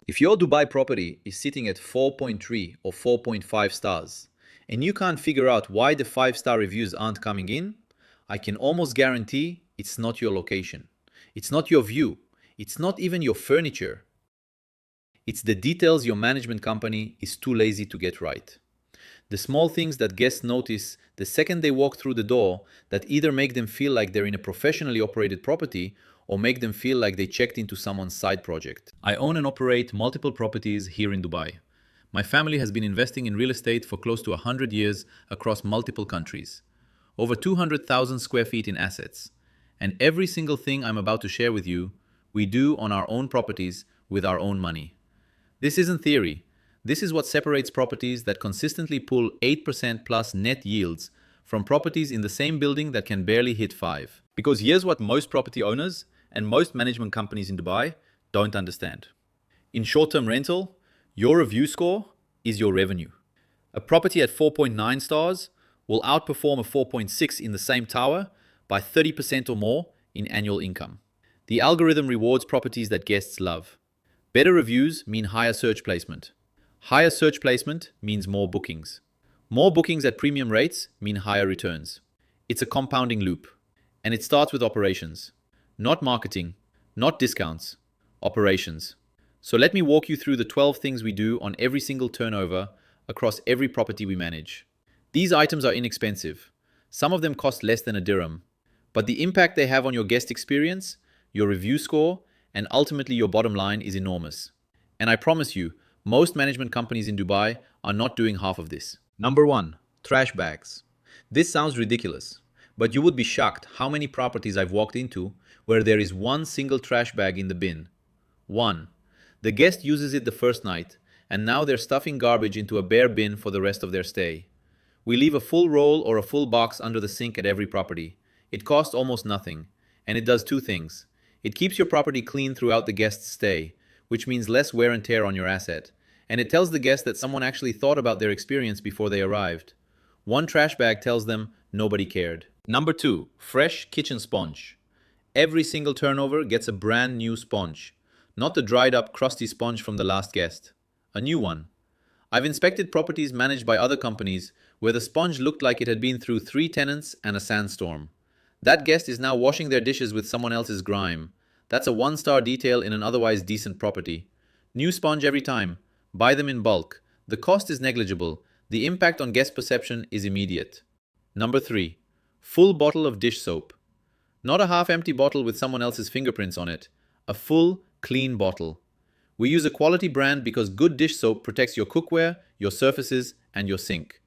If your Dubai property is sitting at 4.3 or 4.5 stars, and you can't figure out why the 5-star reviews aren't coming in, I can almost guarantee it's not your location. It's not your view. It's not even your furniture. It's the details your management company is too lazy to get right. The small things that guests notice the second they walk through the door that either make them feel like they're in a professionally operated property or make them feel like they checked into someone's side project. I own and operate multiple properties here in Dubai. My family has been investing in real estate for close to 100 years across multiple countries. Over 200,000 square feet in assets. And every single thing I'm about to share with you, we do on our own properties with our own money. This isn't theory. This is what separates properties that consistently pull 8% plus net yields from properties in the same building that can barely hit 5. Because here's what most property owners and most management companies in Dubai don't understand. In short-term rental, your review score is your revenue. A property at 4.9 stars will outperform a 4.6 in the same tower by 30% or more in annual income. The algorithm rewards properties that guests love. Better reviews mean higher search placement. Higher search placement means more bookings. More bookings at premium rates mean higher returns. It's a compounding loop. And it starts with operations. Not marketing, not discounts, operations. So let me walk you through the 12 things we do on every single turnover across every property we manage. These items are inexpensive. Some of them cost less than a dirham. But the impact they have on your guest experience, your review score, and ultimately your bottom line is enormous. And I promise you, most management companies in Dubai are not doing half of this. Number 1. Trash bags. This sounds ridiculous, but you would be shocked how many properties I've walked into where there is one single trash bag in the bin. 1. The guest uses it the first night, and now they're stuffing garbage into a bare bin for the rest of their stay. We leave a full roll or a full box under the sink at every property. It costs almost nothing, and it does two things. It keeps your property clean throughout the guest's stay, which means less wear and tear on your asset. And it tells the guest that someone actually thought about their experience before they arrived. One trash bag tells them nobody cared. Number 2, fresh kitchen sponge. Every single turnover gets a brand new sponge. Not the dried up, crusty sponge from the last guest. A new one. I've inspected properties managed by other companies where the sponge looked like it had been through 3 tenants and a sandstorm. That guest is now washing their dishes with someone else's grime. That's a 1-star detail in an otherwise decent property. New sponge every time. Buy them in bulk. The cost is negligible. The impact on guest perception is immediate. Number 3. Full bottle of dish soap. Not a half-empty bottle with someone else's fingerprints on it. A full, clean bottle. We use a quality brand because good dish soap protects your cookware, your surfaces, and your sink.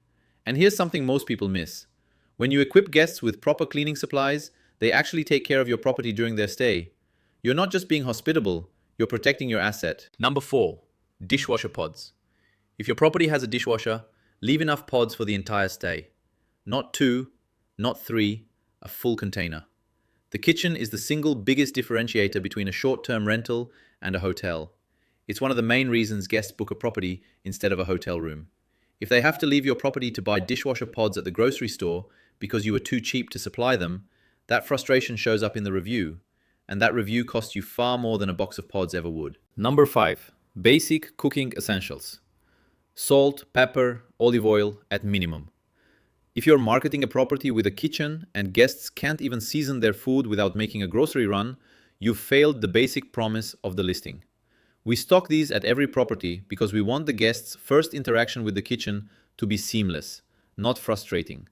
And here's something most people miss. When you equip guests with proper cleaning supplies, they actually take care of your property during their stay. You're not just being hospitable, you're protecting your asset. Number 4. Dishwasher pods. If your property has a dishwasher, leave enough pods for the entire stay. Not 2, not 3, a full container. The kitchen is the single biggest differentiator between a short-term rental and a hotel. It's one of the main reasons guests book a property instead of a hotel room. If they have to leave your property to buy dishwasher pods at the grocery store because you were too cheap to supply them, that frustration shows up in the review, and that review costs you far more than a box of pods ever would. Number 5. Basic cooking essentials. Salt, pepper, olive oil at minimum. If you're marketing a property with a kitchen and guests can't even season their food without making a grocery run, you've failed the basic promise of the listing. We stock these at every property because we want the guest's first interaction with the kitchen to be seamless, not frustrating.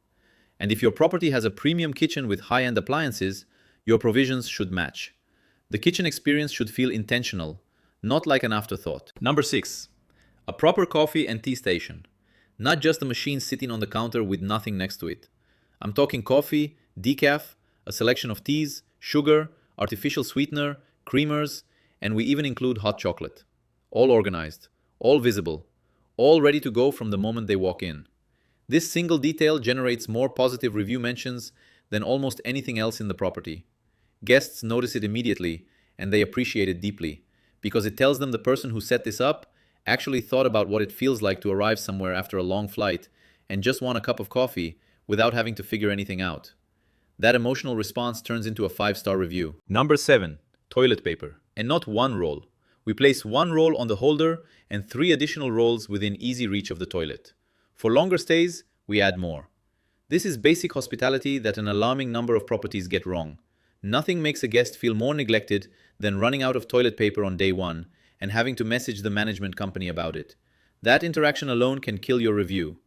And if your property has a premium kitchen with high-end appliances, your provisions should match. The kitchen experience should feel intentional, not like an afterthought. Number 6. A proper coffee and tea station. Not just a machine sitting on the counter with nothing next to it. I'm talking coffee, decaf, a selection of teas, sugar, artificial sweetener, creamers, and we even include hot chocolate. All organized, all visible, all ready to go from the moment they walk in. This single detail generates more positive review mentions than almost anything else in the property. Guests notice it immediately, and they appreciate it deeply, because it tells them the person who set this up actually thought about what it feels like to arrive somewhere after a long flight and just want a cup of coffee without having to figure anything out. That emotional response turns into a 5-star review. Number 7. Toilet paper. And not one roll. We place one roll on the holder and 3 additional rolls within easy reach of the toilet. For longer stays, we add more. This is basic hospitality that an alarming number of properties get wrong. Nothing makes a guest feel more neglected than running out of toilet paper on day one and having to message the management company about it. That interaction alone can kill your review.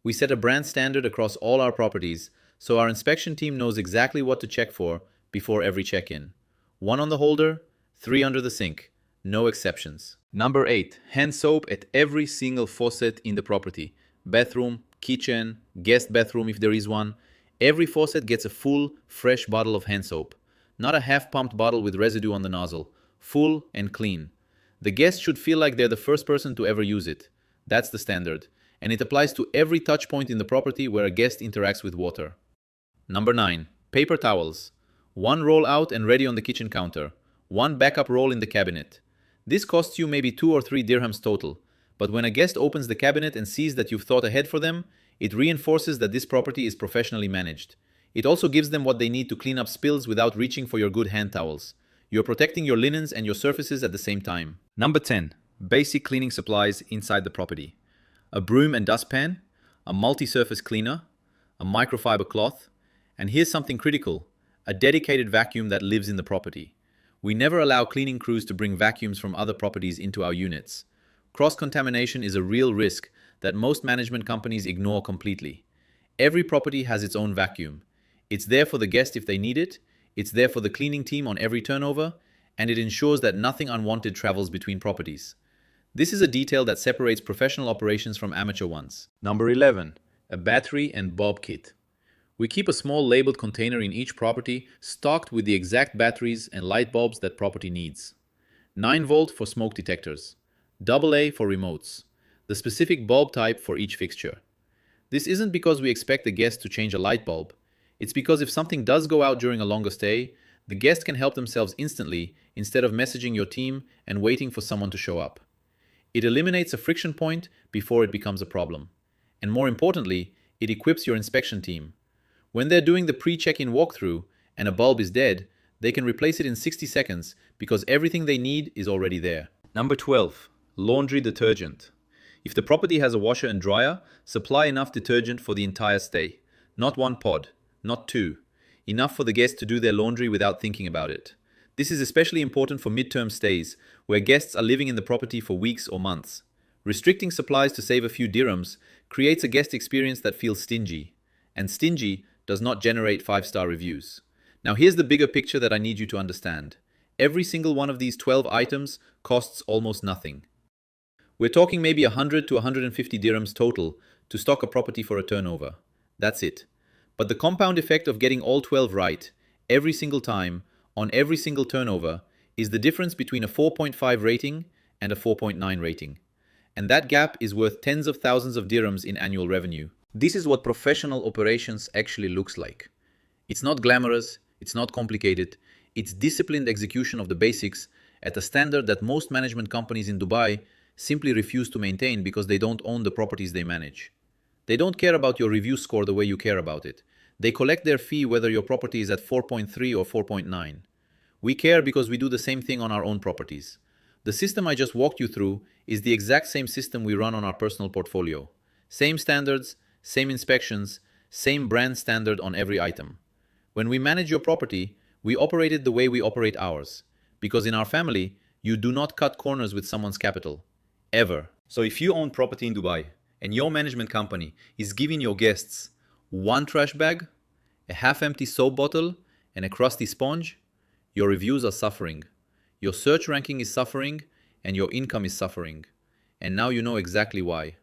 We set a brand standard across all our properties, so our inspection team knows exactly what to check for before every check-in. 1 on the holder, 3 under the sink. No exceptions. Number 8. Hand soap at every single faucet in the property. Bathroom, kitchen, guest bathroom if there is one. Every faucet gets a full, fresh bottle of hand soap. Not a half-pumped bottle with residue on the nozzle. Full and clean. The guest should feel like they're the first person to ever use it. That's the standard. And it applies to every touch point in the property where a guest interacts with water. Number 9. Paper towels. 1 roll out and ready on the kitchen counter. 1 backup roll in the cabinet. This costs you maybe 2 or 3 dirhams total. But when a guest opens the cabinet and sees that you've thought ahead for them, it reinforces that this property is professionally managed. It also gives them what they need to clean up spills without reaching for your good hand towels. You're protecting your linens and your surfaces at the same time. Number 10. Basic cleaning supplies inside the property. A broom and dustpan, a multi-surface cleaner, a microfiber cloth, and here's something critical, a dedicated vacuum that lives in the property. We never allow cleaning crews to bring vacuums from other properties into our units. Cross-contamination is a real risk that most management companies ignore completely. Every property has its own vacuum. It's there for the guest if they need it, it's there for the cleaning team on every turnover, and it ensures that nothing unwanted travels between properties. This is a detail that separates professional operations from amateur ones. Number 11. A battery and bulb kit. We keep a small labeled container in each property stocked with the exact batteries and light bulbs that property needs. 9-volt for smoke detectors. AA for remotes. The specific bulb type for each fixture. This isn't because we expect the guest to change a light bulb. It's because if something does go out during a longer stay, the guest can help themselves instantly instead of messaging your team and waiting for someone to show up. It eliminates a friction point before it becomes a problem. And more importantly, it equips your inspection team. When they're doing the pre-check-in walkthrough and a bulb is dead, they can replace it in 60 seconds because everything they need is already there. Number 12. Laundry detergent. If the property has a washer and dryer, supply enough detergent for the entire stay. Not 1 pod, not 2. Enough for the guests to do their laundry without thinking about it. This is especially important for mid-term stays, where guests are living in the property for weeks or months. Restricting supplies to save a few dirhams creates a guest experience that feels stingy. And stingy does not generate 5-star reviews. Now here's the bigger picture that I need you to understand. Every single one of these 12 items costs almost nothing. We're talking maybe 100 to 150 dirhams total to stock a property for a turnover. That's it. But the compound effect of getting all 12 right, every single time, on every single turnover, is the difference between a 4.5 rating and a 4.9 rating. And that gap is worth tens of thousands of dirhams in annual revenue. This is what professional operations actually looks like. It's not glamorous, it's not complicated, it's disciplined execution of the basics at a standard that most management companies in Dubai simply refuse to maintain because they don't own the properties they manage. They don't care about your review score the way you care about it. They collect their fee whether your property is at 4.3 or 4.9. We care because we do the same thing on our own properties. The system I just walked you through is the exact same system we run on our personal portfolio. Same standards, same inspections, same brand standard on every item. When we manage your property, we operate it the way we operate ours. Because in our family, you do not cut corners with someone's capital. Ever. So if you own property in Dubai and your management company is giving your guests 1 trash bag, a half-empty soap bottle, and a crusty sponge, your reviews are suffering. Your search ranking is suffering, and your income is suffering. And now you know exactly why.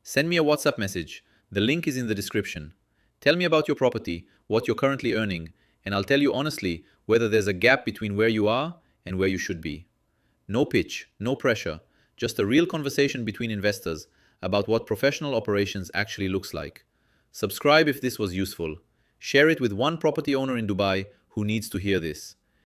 Send me a WhatsApp message. The link is in the description. Tell me about your property, what you're currently earning, and I'll tell you honestly whether there's a gap between where you are and where you should be. No pitch, no pressure, just a real conversation between investors about what professional operations actually looks like. Subscribe if this was useful. Share it with one property owner in Dubai who needs to hear this.